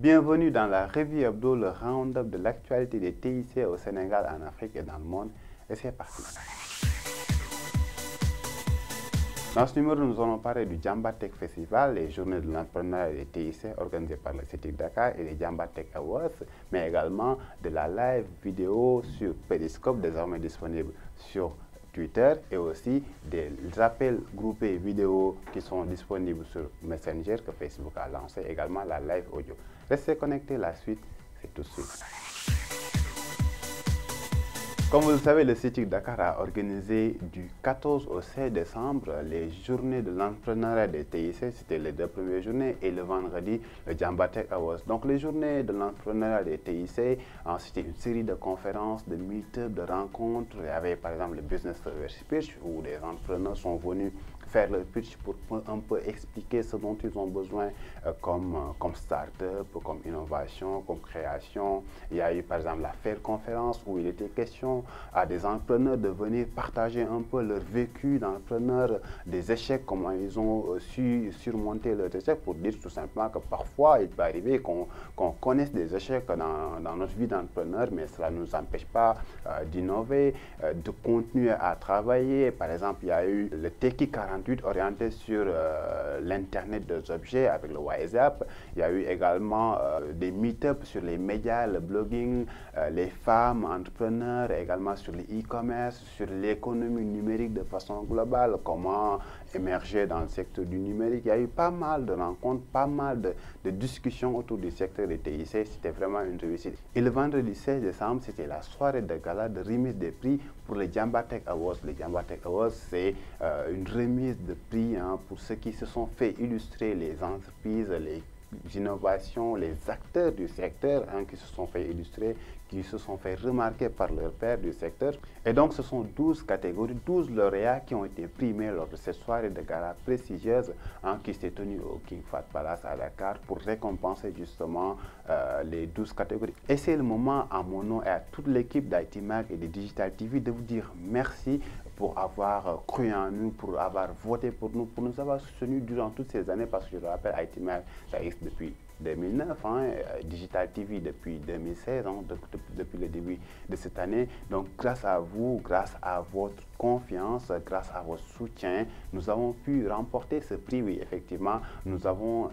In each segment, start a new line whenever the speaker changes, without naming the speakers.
Bienvenue dans la revue hebdo, le round-up de l'actualité des TIC au Sénégal, en Afrique et dans le monde. Et c'est parti. Dans ce numéro, nous allons parler du Jamba Tech Festival, les journées de l'entrepreneuriat des TIC organisées par le CETIC Dakar et les Jamba Tech Awards, mais également de la live vidéo sur Periscope, désormais disponible sur Twitter, et aussi des appels groupés vidéo qui sont disponibles sur Messenger que Facebook a lancé, également la live audio. Restez connectés, la suite, c'est tout de suite. Comme vous le savez, le CETIC Dakar a organisé du 14 au 16 décembre les journées de l'entrepreneuriat des TIC. C'était les deux premières journées et le vendredi, le Jamba Tech Awards. Donc les journées de l'entrepreneuriat des TIC, c'était une série de conférences, de meet-ups, de rencontres. Il y avait par exemple le Business Reverse Pitch où les entrepreneurs sont venus faire le pitch pour un peu expliquer ce dont ils ont besoin comme start-up, comme innovation, comme création. Il y a eu par exemple la Faire Conférence où il était question à des entrepreneurs de venir partager un peu leur vécu d'entrepreneur, des échecs, comment ils ont su surmonter leurs échecs, pour dire tout simplement que parfois il peut arriver qu'on connaisse des échecs dans notre vie d'entrepreneur, mais cela ne nous empêche pas d'innover, de continuer à travailler. Par exemple, il y a eu le Techie 48 orienté sur l'Internet des objets avec le WhatsApp. Il y a eu également des meet-ups sur les médias, le blogging, les femmes entrepreneurs, également sur le e-commerce, sur l'économie numérique de façon globale, comment émerger dans le secteur du numérique. Il y a eu pas mal de rencontres, pas mal de discussions autour du secteur des TIC. C'était vraiment une réussite. Et le vendredi 16 décembre, c'était la soirée de gala de remise des prix pour les Jamba Tech Awards. Les Jamba Tech Awards, c'est une remise de prix pour ceux qui se sont fait illustrer, les entreprises, les innovations, les acteurs du secteur qui se sont fait illustrer, qui se sont fait remarquer par leurs pairs du secteur. Et donc ce sont 12 catégories, 12 lauréats qui ont été primés lors de cette soirée de gala prestigieuse qui s'est tenue au King Fahd Palace à Dakar pour récompenser justement les 12 catégories. Et c'est le moment, à mon nom et à toute l'équipe d'ITMag et de Digital TV, de vous dire merci pour avoir cru en nous, pour avoir voté pour nous avoir soutenus durant toutes ces années, parce que je le rappelle, ITMag, ça existe depuis 2009, Digital TV depuis 2016, depuis le début de cette année. Donc grâce à vous, grâce à votre confiance, grâce à votre soutien, nous avons pu remporter ce prix. Oui, effectivement, nous avons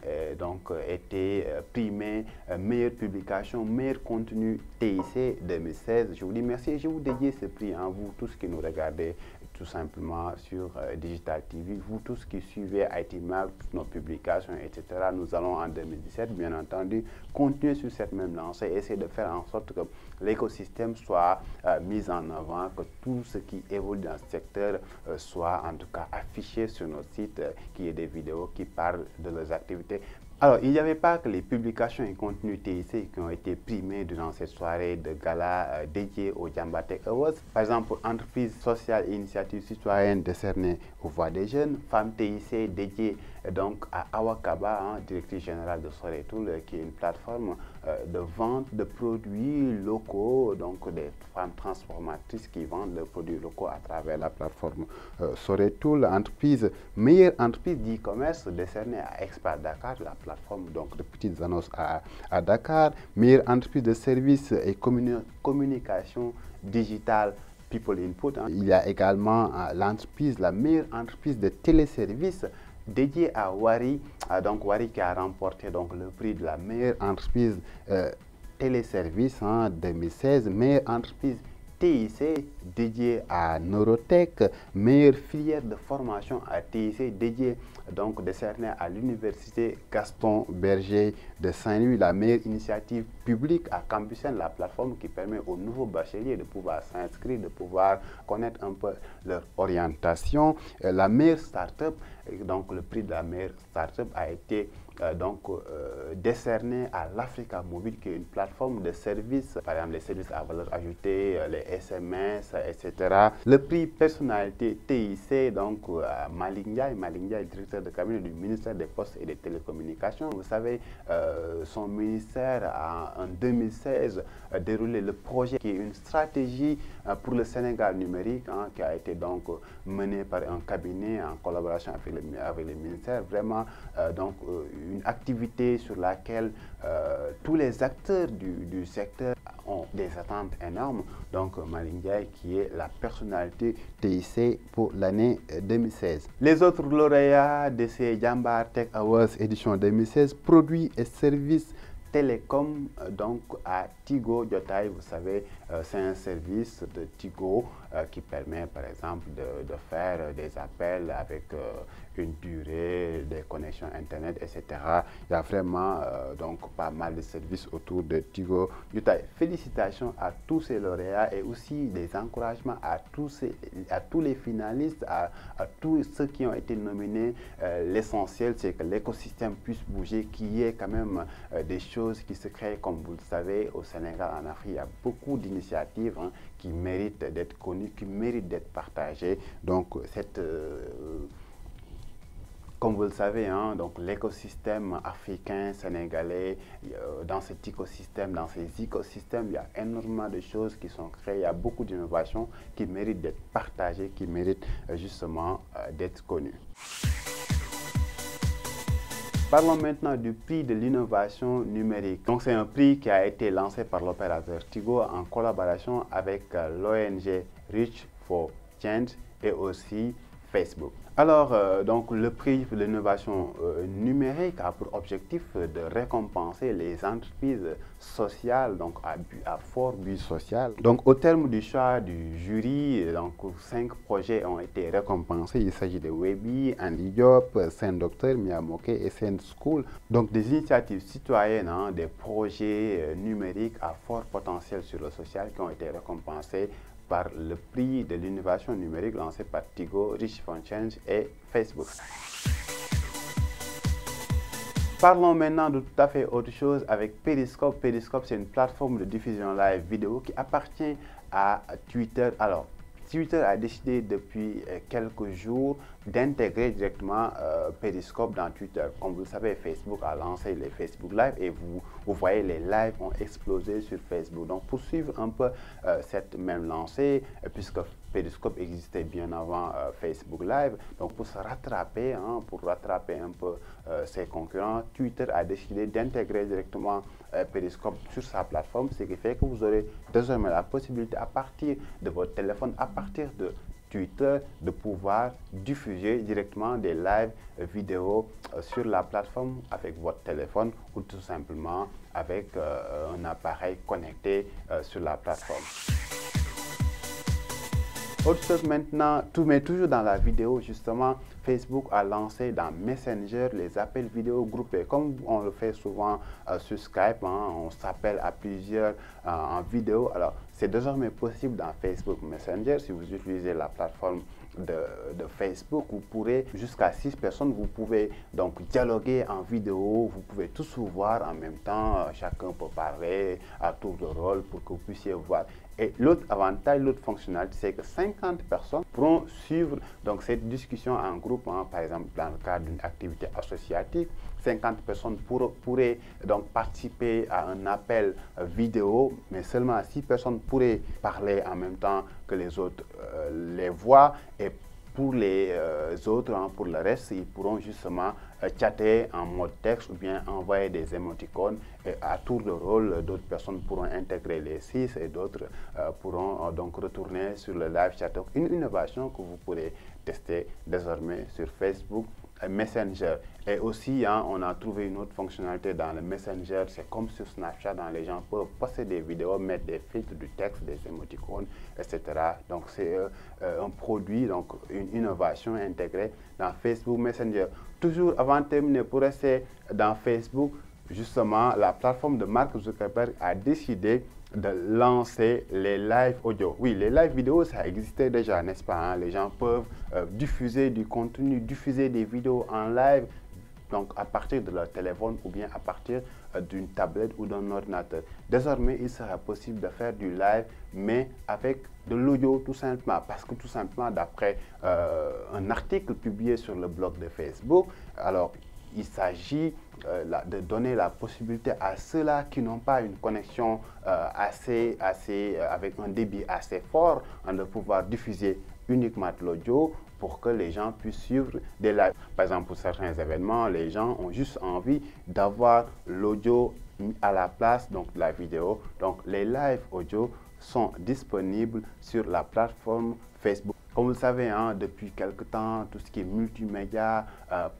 été primés meilleure publication, meilleur contenu TIC 2016. Je vous dis merci et je vous dédie ce prix à vous tous qui nous regardez tout simplement sur Digital TV, vous tous qui suivez ITMag, toutes nos publications, etc. Nous allons en 2017, bien entendu, continuer sur cette même lancée, essayer de faire en sorte que l'écosystème soit mis en avant, que tout ce qui évolue dans ce secteur soit en tout cas affiché sur notre site, qu'il y ait des vidéos qui parlent de leurs activités. Alors, il n'y avait pas que les publications et contenus TIC qui ont été primés durant cette soirée de gala dédiée au Jamba Tech Awards. Par exemple, pour entreprise sociale et initiative citoyenne décernée aux voix des jeunes, Femmes TIC dédiée donc à Awakaba, directrice générale de Soretoul, qui est une plateforme de vente de produits locaux, donc des femmes transformatrices qui vendent leurs produits locaux à travers la plateforme Soretoul. Meilleure entreprise d'e-commerce décernée à Expat Dakar, la plateforme donc de petites annonces à Dakar. Meilleure entreprise de services et communication digitale People Input. Il y a également l'entreprise, la meilleure entreprise de téléservices dédié à Wari, donc Wari qui a remporté donc le prix de la meilleure entreprise téléservice en 2016, meilleure entreprise TIC dédiée à Neurotech, meilleure filière de formation à TIC dédiée donc décernée à l'université Gaston Berger de Saint-Louis, la meilleure initiative publique à Campusen, la plateforme qui permet aux nouveaux bacheliers de pouvoir s'inscrire, de pouvoir connaître un peu leur orientation, la meilleure start-up. Donc le prix de la meilleure start-up a été décerné à l'Africa Mobile, qui est une plateforme de services, par exemple les services à valeur ajoutée, les SMS, etc. Le prix personnalité TIC, donc à Malick Ndiaye, directeur de cabinet du ministère des Postes et des Télécommunications. Vous savez, son ministère a en 2016 déroulé le projet qui est une stratégie pour le Sénégal numérique, qui a été donc mené par un cabinet en collaboration avec le ministère. Vraiment, une activité sur laquelle tous les acteurs du secteur ont des attentes énormes. Donc Malick Ndiaye qui est la personnalité TIC pour l'année 2016. Les autres lauréats de ces Jambar Tech Awards édition 2016, produits et services télécom, donc à Tigo Jotaay. Vous savez, c'est un service de Tigo qui permet par exemple de faire des appels avec une durée, des connexions internet, etc. Il y a vraiment donc pas mal de services autour de Tigo Jotaay. Félicitations à tous ces lauréats et aussi des encouragements à tous les finalistes, à tous ceux qui ont été nominés. L'essentiel, c'est que l'écosystème puisse bouger, qu'il y ait quand même des choses qui se créent. Comme vous le savez, au Sénégal, en Afrique, il y a beaucoup d'initiatives qui méritent d'être connues, qui méritent d'être partagées. Donc, comme vous le savez, donc l'écosystème africain, sénégalais, dans cet écosystème, dans ces écosystèmes, il y a énormément de choses qui sont créées. Il y a beaucoup d'innovations qui méritent d'être partagées, qui méritent justement d'être connues. Parlons maintenant du prix de l'innovation numérique. Donc c'est un prix qui a été lancé par l'opérateur Tigo en collaboration avec l'ONG Reach for Change et aussi Facebook. Alors, donc le prix de l'innovation numérique a pour objectif de récompenser les entreprises sociales, donc à fort but social. Donc, au terme du choix du jury, donc 5 projets ont été récompensés. Il s'agit de Webi, Andy Diop, Saint-Docteur, Miyamoke et Saint-School. Donc, des initiatives citoyennes, des projets numériques à fort potentiel sur le social qui ont été récompensés par le prix de l'innovation numérique lancé par Tigo, Reach for Change et Facebook. Parlons maintenant de tout à fait autre chose avec Periscope. Periscope, c'est une plateforme de diffusion live vidéo qui appartient à Twitter. Alors, Twitter a décidé depuis quelques jours d'intégrer directement Periscope dans Twitter. Comme vous le savez, Facebook a lancé les Facebook Live et vous voyez les lives ont explosé sur Facebook. Donc pour suivre un peu cette même lancée, puisque Periscope existait bien avant Facebook Live, donc pour se rattraper, pour rattraper un peu ses concurrents, Twitter a décidé d'intégrer directement Periscope sur sa plateforme, ce qui fait que vous aurez désormais la possibilité à partir de votre téléphone, à partir de Twitter, de pouvoir diffuser directement des lives vidéo sur la plateforme avec votre téléphone ou tout simplement avec un appareil connecté sur la plateforme. Autre chose maintenant, mais toujours dans la vidéo, justement, Facebook a lancé dans Messenger les appels vidéo groupés. Comme on le fait souvent sur Skype, on s'appelle à plusieurs en vidéo. Alors, c'est désormais possible dans Facebook Messenger. Si vous utilisez la plateforme de Facebook, vous pourrez jusqu'à 6 personnes, vous pouvez donc dialoguer en vidéo, vous pouvez tous vous voir en même temps, chacun peut parler à tour de rôle pour que vous puissiez voir. Et l'autre avantage, l'autre fonctionnalité, c'est que 50 personnes pourront suivre donc cette discussion en groupe, par exemple dans le cadre d'une activité associative. 50 personnes pourraient donc participer à un appel vidéo, mais seulement 6 personnes pourraient parler en même temps que les autres les voient. Et pour les autres, pour le reste, ils pourront justement chatter en mode texte ou bien envoyer des émoticônes. Et à tour de rôle, d'autres personnes pourront intégrer les 6 et d'autres pourront donc retourner sur le live chat. Donc, une innovation que vous pourrez tester désormais sur Facebook Messenger. Et aussi, on a trouvé une autre fonctionnalité dans le Messenger, c'est comme sur Snapchat, les gens peuvent poster des vidéos, mettre des filtres, du texte, des émoticônes, etc. Donc c'est un produit, donc une innovation intégrée dans Facebook Messenger. Toujours avant de terminer, pour rester dans Facebook, justement, la plateforme de Mark Zuckerberg a décidé de lancer les live audio. Oui, les live vidéo, ça existait déjà, n'est-ce pas? Les gens peuvent diffuser du contenu, diffuser des vidéos en live, donc à partir de leur téléphone ou bien à partir d'une tablette ou d'un ordinateur. Désormais, il sera possible de faire du live, mais avec de l'audio tout simplement, parce que tout simplement, d'après un article publié sur le blog de Facebook, alors il s'agit de donner la possibilité à ceux-là qui n'ont pas une connexion avec un débit assez fort, de pouvoir diffuser uniquement de l'audio pour que les gens puissent suivre des lives. Par exemple, pour certains événements, les gens ont juste envie d'avoir l'audio à la place donc, de la vidéo. Donc, les lives audio sont disponibles sur la plateforme Facebook. Comme vous le savez, hein, depuis quelque temps, tout ce qui est multimédia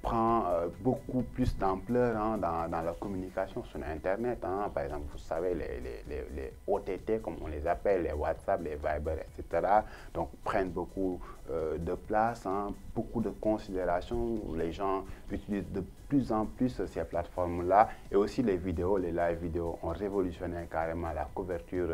prend beaucoup plus d'ampleur hein, dans la communication sur Internet. Hein. Par exemple, vous savez, les OTT, comme on les appelle, les WhatsApp, les Viber, etc., donc prennent beaucoup de place, hein, beaucoup de considération. Les gens utilisent de plus en plus ces plateformes-là. Et aussi les vidéos, les live vidéos ont révolutionné carrément la couverture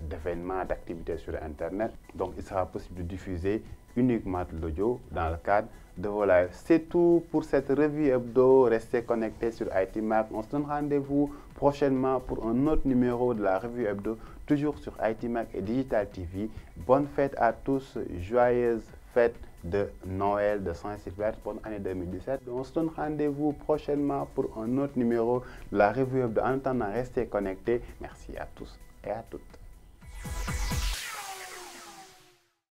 d'événements, d'activités sur Internet. Donc, il sera possible de diffuser uniquement de l'audio dans le cadre de vos lives. C'est tout pour cette revue hebdo. Restez connectés sur ITMAC. On se donne rendez-vous prochainement pour un autre numéro de la revue hebdo, toujours sur ITMAC et Digital TV. Bonne fête à tous, joyeuse fête de Noël, de Saint-Sylvestre, bonne année 2017. On se donne rendez-vous prochainement pour un autre numéro de la revue hebdo. En attendant, restez connectés. Merci à tous et à toutes.